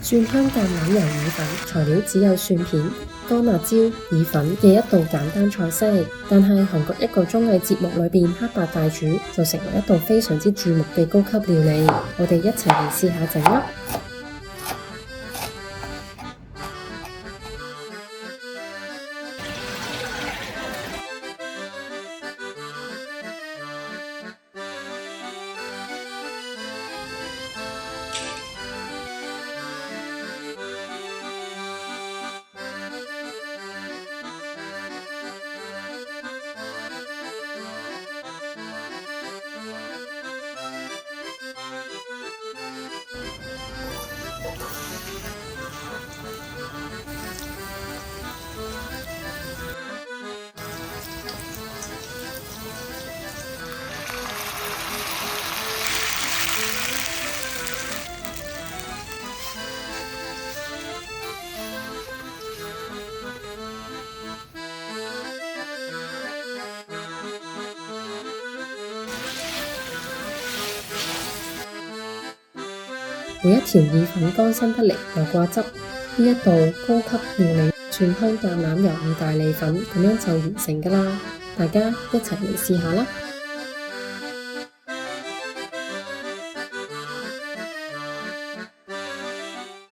蒜香橄欖油意粉，材料只有蒜片、乾辣椒、意粉嘅一道簡單菜式，但係韓國一個綜藝節目裏邊黑白大廚就成為一道非常之注目嘅高級料理。我哋一齊嚟試下整啦！每一條意粉乾身得嚟又掛汁，呢一道高級料理蒜香橄欖油意大利粉咁樣就完成㗎啦！大家一齊嚟試下啦〜